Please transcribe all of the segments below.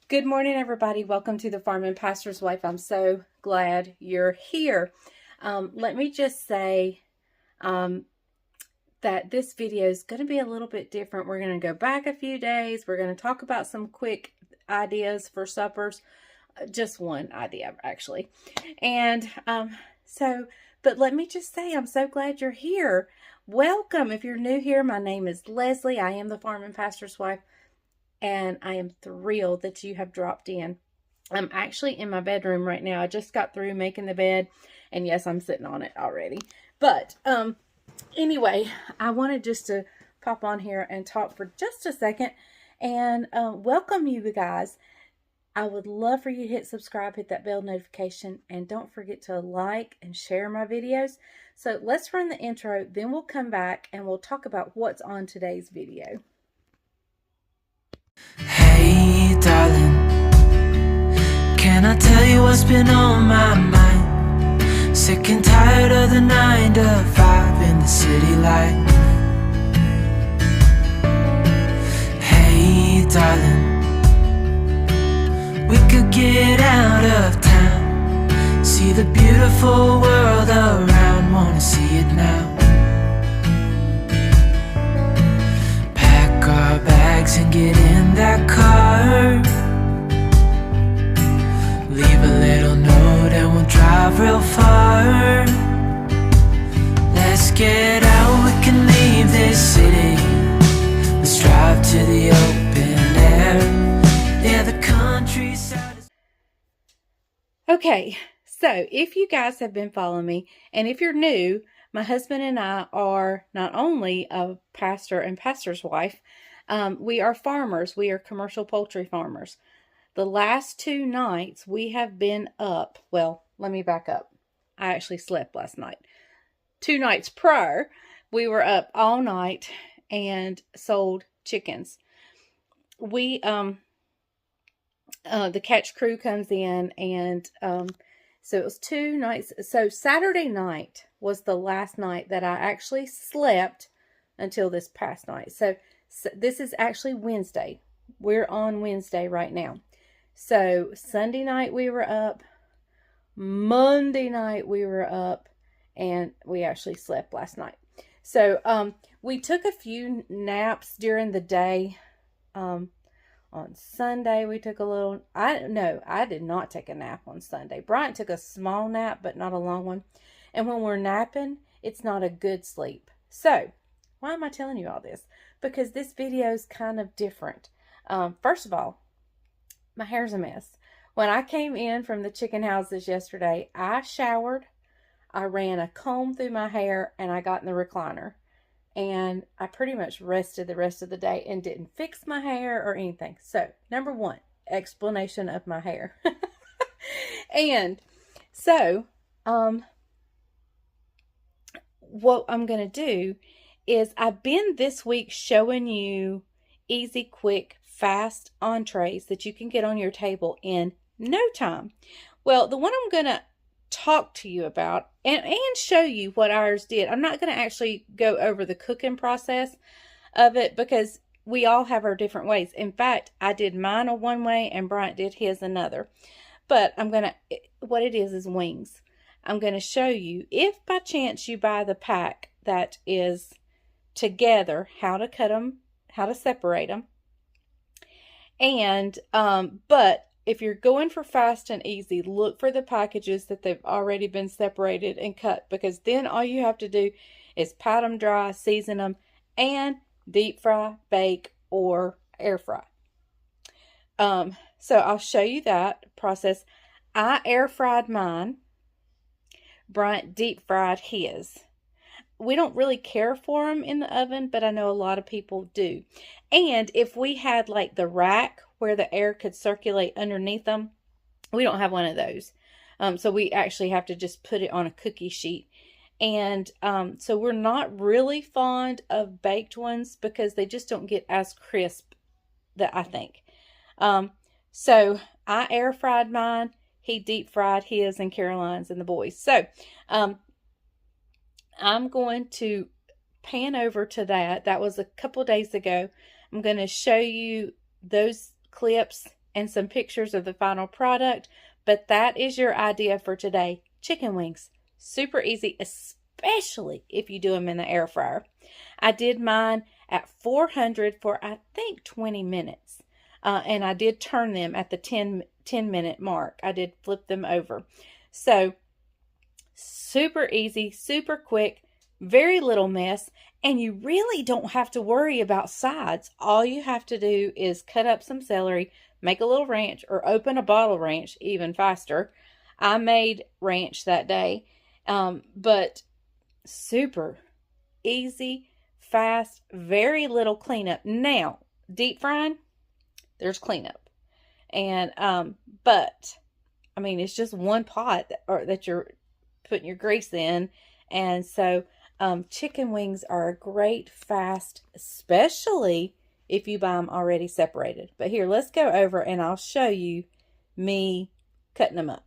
Good morning, everybody. Welcome to the Farm and Pastor's Wife. I'm so glad you're here. Let me just say that this video is going to be a little bit different. We're going to go back a few days. We're going to talk about some quick ideas for suppers. Just one idea, actually. And but let me just say, I'm so glad you're here. Welcome. If you're new here, my name is Leslie. I am the Farm and Pastor's Wife. And I am thrilled that you have dropped in. I'm actually in my bedroom right now. I just got through making the bed. And yes, I'm sitting on it already. But anyway, I wanted just to pop on here and talk for just a second. And welcome you guys. I would love for you to hit subscribe, hit that bell notification. And don't forget to like and share my videos. So let's run the intro. Then we'll come back and we'll talk about what's on today's video. Hey darling, can I tell you what's been on my mind? Sick and tired of the 9 to 5 in the city life. Hey darling, we could get out of town, see the beautiful world around, wanna see it now. Our bags and get in that car, leave a little note and we'll drive real far. Let's get out, we can leave this city. Let's drive to the open air. Yeah, the countryside is... Okay, so if you guys have been following me, and if you're new, my husband and I are not only a pastor and pastor's wife, we are farmers. We are commercial poultry farmers. The last 2 nights we have been up. Well, let me back up. I actually slept last night. 2 nights prior, we were up all night and sold chickens. We, the catch crew comes in and, so it was 2 nights. So Saturday night was the last night that I actually slept until this past night. So this is actually Wednesday. We're on Wednesday right now. So Sunday night we were up. Monday night we were up. And we actually slept last night. So we took a few naps during the day. On Sunday, we took a little, I did not take a nap on Sunday. Bryant took a small nap, but not a long one. And when we're napping, it's not a good sleep. So, why am I telling you all this? Because this video is kind of different. First of all, my hair's a mess. When I came in from the chicken houses yesterday, I showered, I ran a comb through my hair, and I got in the recliner. And I pretty much rested the rest of the day and didn't fix my hair or anything. So, number 1, explanation of my hair. And so, what I'm going to do is I've been this week showing you easy, quick, fast entrees that you can get on your table in no time. Well, the one I'm going to talk to you about and show you what ours did. I'm not going to actually go over the cooking process of it because we all have our different ways. In fact, I did mine a one way and Bryant did his another. But what it is wings. I'm going to show you, if by chance you buy the pack that is together, how to cut them, how to separate them. And, but if you're going for fast and easy, look for the packages that they've already been separated and cut, because then all you have to do is pat them dry, season them, and deep fry, bake, or air fry. So I'll show you that process. I air fried mine. Bryant deep fried his. We don't really care for them in the oven, but I know a lot of people do. And if we had like the rack where the air could circulate underneath them, we don't have one of those. So we actually have to just put it on a cookie sheet. And so we're not really fond of baked ones because they just don't get as crisp that I think. So I air fried mine. He deep fried his and Caroline's and the boys. So I'm going to pan over to that. That was a couple days ago. I'm going to show you those clips and some pictures of the final product. But that is your idea for today. Chicken wings. Super easy, especially if you do them in the air fryer. I did mine at 400 for, I think, 20 minutes. And I did turn them at the 10-minute mark. I did flip them over. So, super easy, super quick, very little mess. And you really don't have to worry about sides. All you have to do is cut up some celery, make a little ranch, or open a bottle ranch even faster. I made ranch that day. But super easy, fast, very little cleanup. Now, deep frying, there's cleanup. And, but, I mean, it's just one pot that you're putting your grease in. And so, chicken wings are a great, fast, especially if you buy them already separated. But here, let's go over and I'll show you me cutting them up.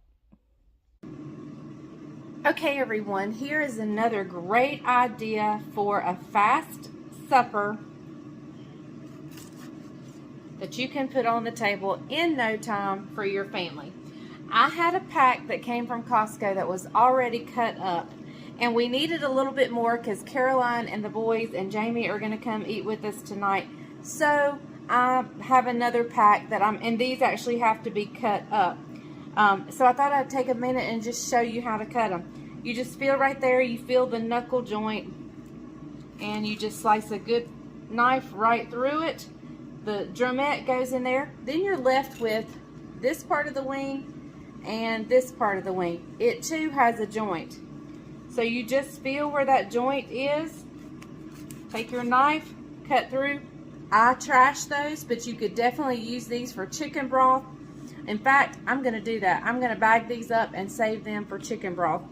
Okay, everyone, here is another great idea for a fast supper that you can put on the table in no time for your family. I had a pack that came from Costco that was already cut up, and we needed a little bit more because Caroline and the boys and Jamie are going to come eat with us tonight. So I have another pack and these actually have to be cut up. So I thought I'd take a minute and just show you how to cut them. You just feel right there, you feel the knuckle joint, and you just slice a good knife right through it. The drumette goes in there. Then you're left with this part of the wing and this part of the wing. It too has a joint. So you just feel where that joint is. Take your knife, cut through. I trash those, but you could definitely use these for chicken broth. In fact, I'm going to do that. I'm going to bag these up and save them for chicken broth.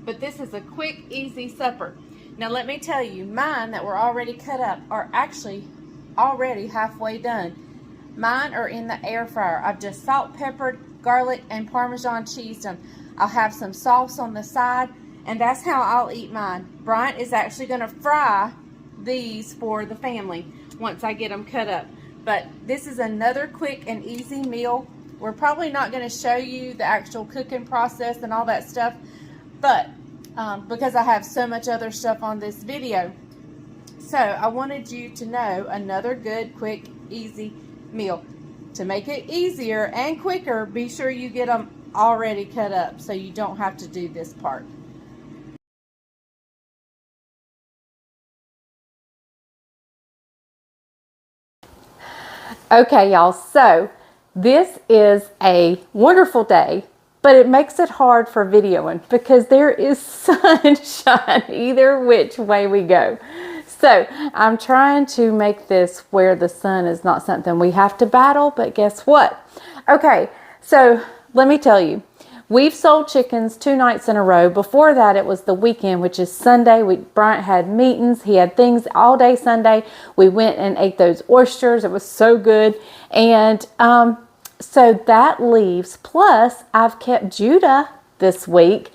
But this is a quick, easy supper. Now let me tell you, mine that were already cut up are actually already halfway done. Mine are in the air fryer. I've just salt, peppered, garlic, and Parmesan cheesed them. I'll have some sauce on the side, and that's how I'll eat mine. Bryant is actually going to fry these for the family once I get them cut up. But this is another quick and easy meal. We're probably not going to show you the actual cooking process and all that stuff, but because I have so much other stuff on this video. So I wanted you to know another good, quick, easy meal. To make it easier and quicker, be sure you get them already cut up so you don't have to do this part. Okay, y'all, so this is a wonderful day, but it makes it hard for videoing because there is sunshine either which way we go. So I'm trying to make this where the sun is not something we have to battle, but guess what? Okay, so let me tell you, we've sold chickens 2 nights in a row. Before that, it was the weekend, which is Sunday. Bryant had meetings. He had things all day Sunday. We went and ate those oysters. It was so good. And so that leaves, plus I've kept Judah this week,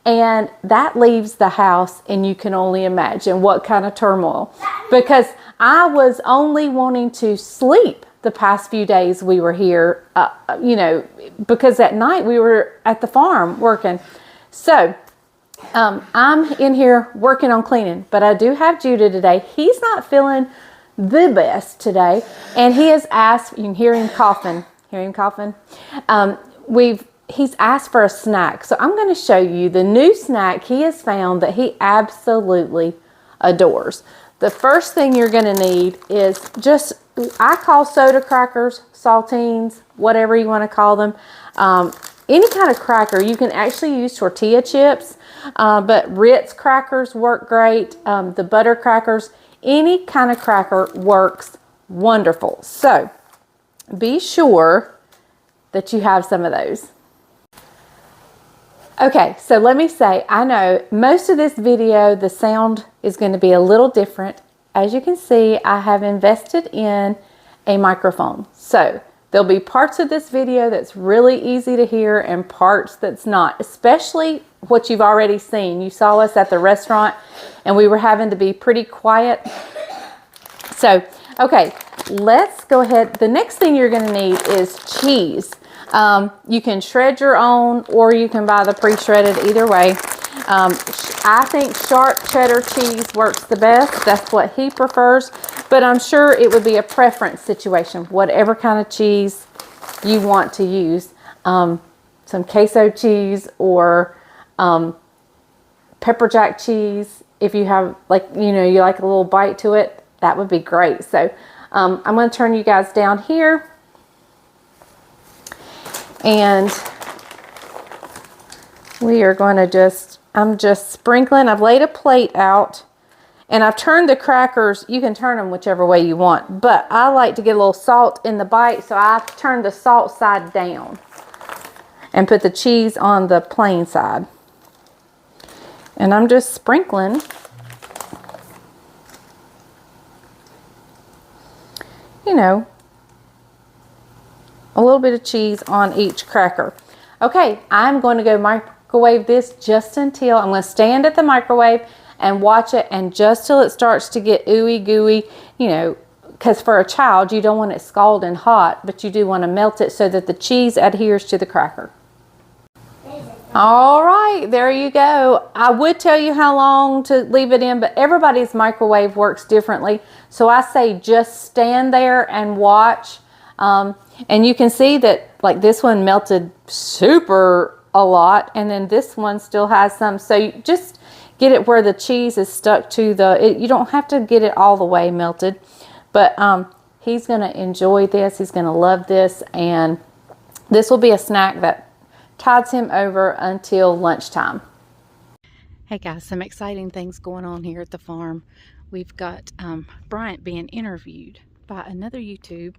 and that leaves the house, and you can only imagine what kind of turmoil. Because I was only wanting to sleep the past few days we were here, you know, because at night we were at the farm working. So I'm in here working on cleaning, but I do have Judah today. He's not feeling the best today, and he has asked, you can hear him coughing. Hear him coughing? He's asked for a snack. So I'm going to show you the new snack he has found that he absolutely adores. The first thing you're going to need is just, I call soda crackers, saltines, whatever you want to call them. Any kind of cracker. You can actually use tortilla chips, but Ritz crackers work great. The butter crackers, any kind of cracker works wonderful. So be sure that you have some of those. Okay, so let me say, I know most of this video, the sound is going to be a little different. As you can see, I have invested in a microphone. So there'll be parts of this video that's really easy to hear and parts that's not, especially what you've already seen. You saw us at the restaurant and we were having to be pretty quiet. So Okay, let's go ahead. The next thing you're going to need is cheese. You can shred your own, or you can buy the pre-shredded, either way. I think sharp cheddar cheese works the best. That's what he prefers, but I'm sure it would be a preference situation, whatever kind of cheese you want to use. Some queso cheese or pepper jack cheese. If you have, like, you know, you like a little bite to it, that would be great. So I'm going to turn you guys down here. And we are going to I'm just sprinkling. I've laid a plate out and I've turned the crackers. You can turn them whichever way you want, but I like to get a little salt in the bite. So I've turned the salt side down and put the cheese on the plain side. And I'm just sprinkling. You know, a little bit of cheese on each cracker. Okay, I'm going to go microwave this just until, I'm going to stand at the microwave and watch it, and just till it starts to get ooey gooey, you know, because for a child, you don't want it scalding hot, but you do want to melt it so that the cheese adheres to the cracker. All right, there you go. I would tell you how long to leave it in, but everybody's microwave works differently. So I say just stand there and watch. And you can see that, like, this one melted super a lot, and then this one still has some. So you just get it where the cheese is stuck to you don't have to get it all the way melted, but he's going to enjoy this. He's going to love this, and this will be a snack that tides him over until lunchtime. Hey guys, some exciting things going on here at the farm. We've got Bryant being interviewed by another YouTube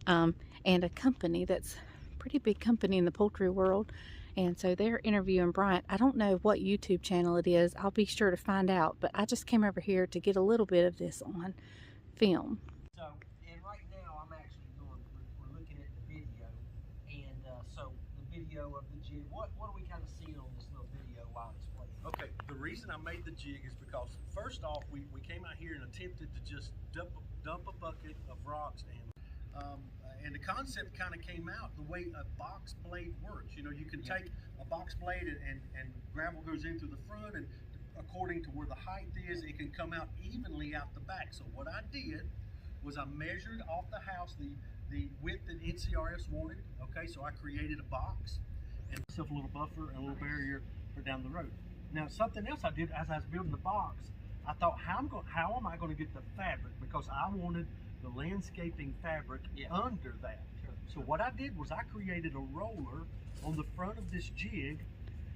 and a company that's a pretty big company in the poultry world. And so they're interviewing Bryant. I don't know what YouTube channel it is. I'll be sure to find out. But I just came over here to get a little bit of this on film. So, and right now I'm actually we're looking at the video. And so the video of the jig, what do we kind of see on this little video while it's playing? Okay, the reason I made the jig is because first off, we came out here and attempted to just dump a bucket of rocks, and the concept kind of came out the way a box blade works. You know, you can take a box blade and gravel goes in through the front, and according to where the height is, it can come out evenly out the back. So what I did was I measured off the house the width that NCRS wanted. Okay, so I created a box and myself a little buffer and a little barrier for down the road. Now, something else I did as I was building the box, I thought, how am I going to get the fabric? Because I wanted the landscaping fabric under that. Sure. So what I did was I created a roller on the front of this jig,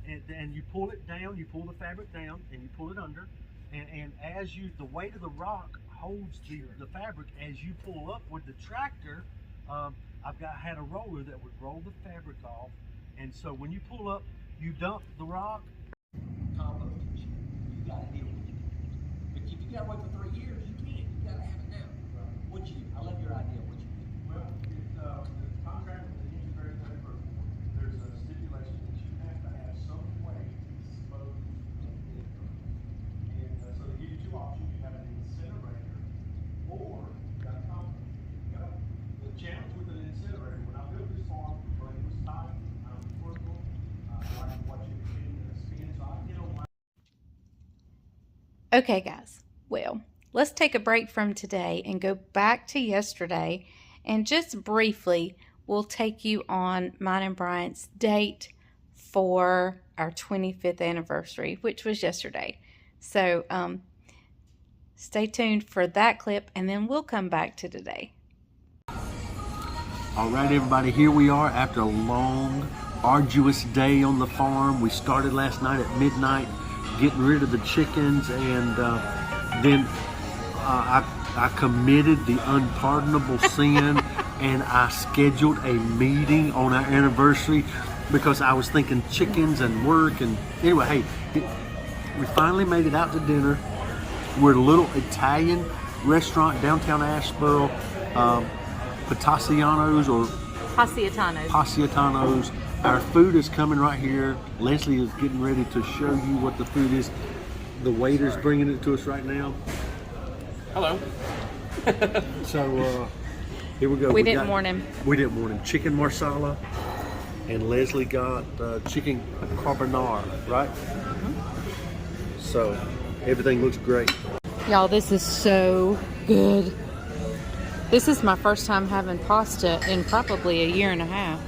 and you pull it down, you pull the fabric down, and you pull it under, and as the weight of the rock holds the fabric as you pull up with the tractor. Had a roller that would roll the fabric off, and so when you pull up, you dump the rock. Compost issue. You got to deal with it. But if you got to wait for 3 years, you can't. You got to have it now. Right. What you do? I love your idea. What you do? Well, the contract with the integrated labor, there's a stipulation that you have to have some way to dispose of the effluent. And so they give you two options. You have an incinerator or you got a compost. The challenge with an incinerator, when I built this farm, the blade was tight, I was vertical, I like watching the machine spin, so I get on my. Okay guys, well, let's take a break from today and go back to yesterday, and just briefly we'll take you on mine and Bryant's date for our 25th anniversary, which was yesterday. So stay tuned for that clip, and then we'll come back to today. All right, everybody, here we are after a long, arduous day on the farm. We started last night at midnight getting rid of the chickens, and then I committed the unpardonable sin, and I scheduled a meeting on our anniversary because I was thinking chickens and work. And anyway, hey, we finally made it out to dinner. We're at a little Italian restaurant downtown Asheboro. Passiatanos. Our food is coming right here. Leslie is getting ready to show you what the food is. The waiter's bringing it to us right now. Hello. So here we go. We didn't warn him. We didn't warn him. Chicken marsala, and Leslie got chicken carbonara, right? So everything looks great. Y'all, this is so good. This is my first time having pasta in probably a year and a half.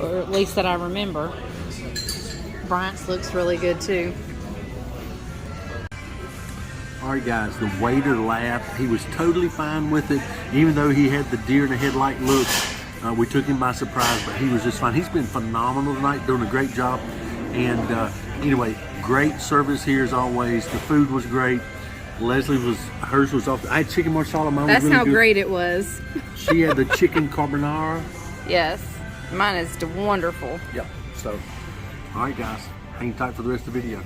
Or at least that I remember. Bryant's looks really good too. Alright guys, the waiter laughed. He was totally fine with it, even though he had the deer in the headlight look. We took him by surprise, but he was just fine. He's been phenomenal tonight, doing a great job. And anyway, great service here as always. The food was great. Hers was off. I had chicken marsala. Mine That's was really how good. great it was. She had the chicken carbonara. Yes, mine is wonderful. Yep. So, alright guys, hang tight for the rest of the video.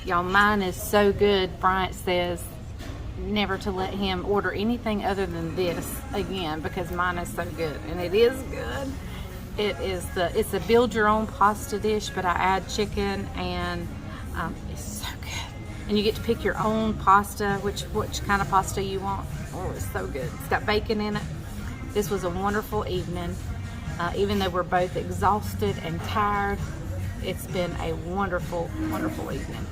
Y'all, mine is so good. Bryant says never to let him order anything other than this again because mine is so good, and it is good. It's a build your own pasta dish, but I add chicken, and it's so good. And you get to pick your own pasta, which kind of pasta you want. Oh, it's so good. It's got bacon in it. This was a wonderful evening. Even though we're both exhausted and tired, it's been a wonderful, wonderful evening.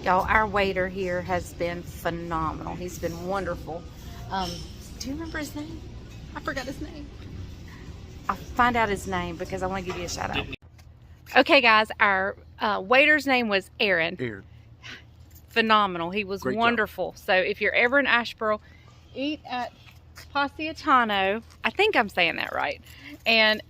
Y'all, our waiter here has been phenomenal. He's been wonderful. Do you remember his name? I forgot his name. I'll find out his name because I want to give you a shout out. Okay, guys, our waiter's name was Aaron. Phenomenal. He was Great wonderful. Job. So if you're ever in Asheboro, eat at Positano. I think I'm saying that right. And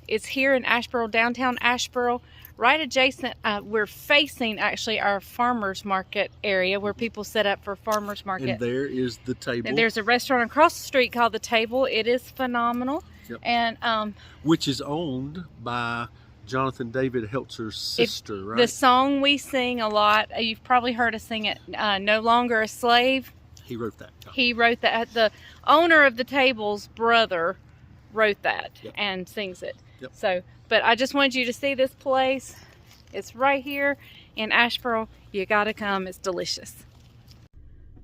it's here in Asheboro, downtown Asheboro, right adjacent. We're facing actually our farmers market area where people set up for farmers market. And there is the table. And there's a restaurant across the street called The Table. It is phenomenal. Yep. And which is owned by Jonathan David Heltzer's sister, right? The song we sing a lot, you've probably heard us sing it, No Longer a Slave. He wrote that. He wrote that. The owner of The Table's brother wrote that. Yep. And sings it. Yep. So, but I just wanted you to see this place. It's right here in Asheboro. You gotta come. It's delicious.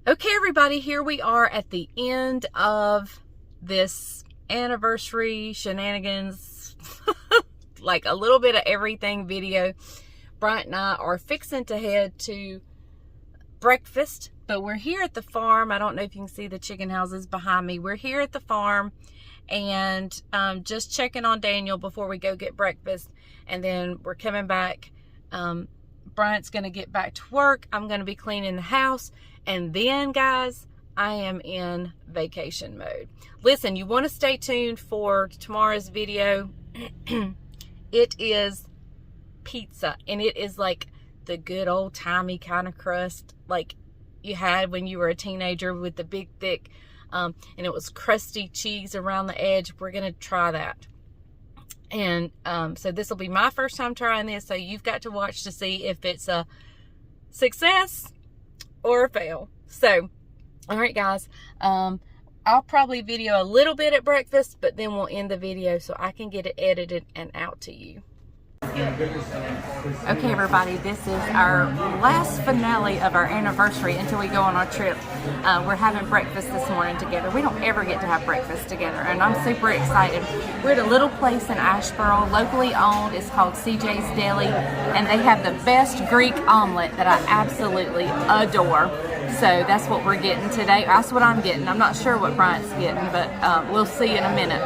Okay, everybody, here we are at the end of this anniversary shenanigans. Like a little bit of everything video. Bryant and I are fixing to head to breakfast, but we're here at the farm. I don't know if you can see the chicken houses behind me. We're here at the farm and just checking on Daniel before we go get breakfast, and then we're coming back. Bryant's gonna get back to work. I'm gonna be cleaning the house, and then guys, I am in vacation mode. Listen, you want to stay tuned for tomorrow's video. It is pizza, and it is like the good old-timey kind of crust like you had when you were a teenager with the big thick and it was crusty cheese around the edge. We're gonna try that, and so this will be my first time trying this, so you've got to watch to see if it's a success or a fail. So all right guys, I'll probably video a little bit at breakfast, but then we'll end the video so I can get it edited and out to you. Okay, everybody, this is our last finale of our anniversary until we go on our trip. We're having breakfast this morning together. We don't ever get to have breakfast together, and I'm super excited. We're at a little place in Asheboro, locally owned. It's called CJ's Deli, and they have the best Greek omelet that I absolutely adore. So that's what we're getting today. That's what I'm getting. I'm not sure what Bryant's getting, but we'll see in a minute.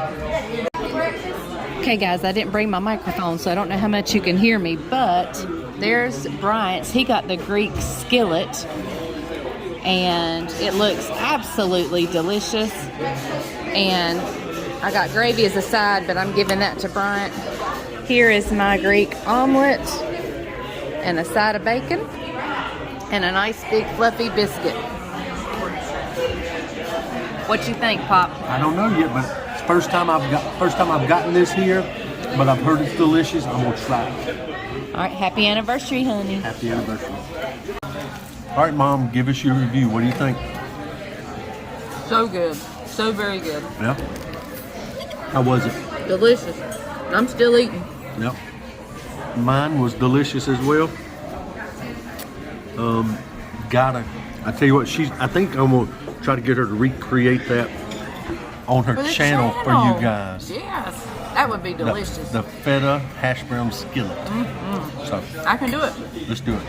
Okay guys, I didn't bring my microphone, so I don't know how much you can hear me, but there's Bryant's. He got the Greek skillet, and it looks absolutely delicious. And I got gravy as a side, but I'm giving that to Bryant. Here is my Greek omelet, and a side of bacon, and a nice big fluffy biscuit. What you think, Pop? I don't know yet, but it's first time I've gotten this here, but I've heard it's delicious. I'm gonna try it. All right, happy anniversary, honey. Happy anniversary. All right, Mom, give us your review. What do you think? So good, so very good. Yeah. How was it? Delicious. I'm still eating. Yep. Mine was delicious as well. Gotta I tell you what, I think I'm gonna try to get her to recreate that on her channel for you guys. Yes, that would be delicious. The feta hash brown skillet. So I can do it. let's do it.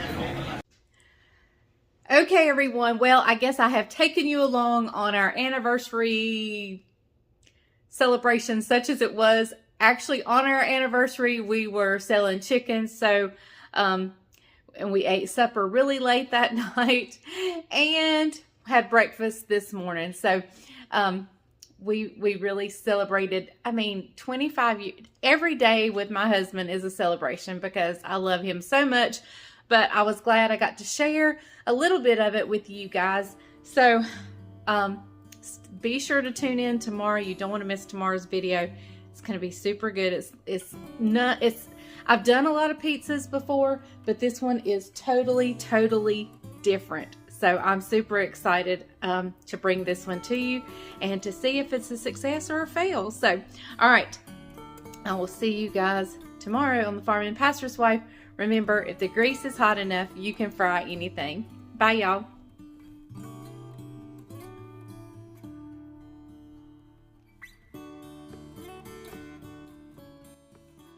Okay, everyone. Well, I guess I have taken you along on our anniversary celebration, such as it was. Actually, on our anniversary, we were selling chicken, so and we ate supper really late that night and had breakfast this morning. So we really celebrated. I mean, 25 years. Every day with my husband is a celebration because I love him so much. But I was glad I got to share a little bit of it with you guys. So be sure to tune in tomorrow. You don't want to miss tomorrow's video. It's going to be super good. I've done a lot of pizzas before, but this one is totally different. So I'm super excited to bring this one to you and to see if it's a success or a fail. So, all right, I will see you guys tomorrow on the Farm and Pastor's Wife. Remember, if the grease is hot enough, you can fry anything. Bye, y'all.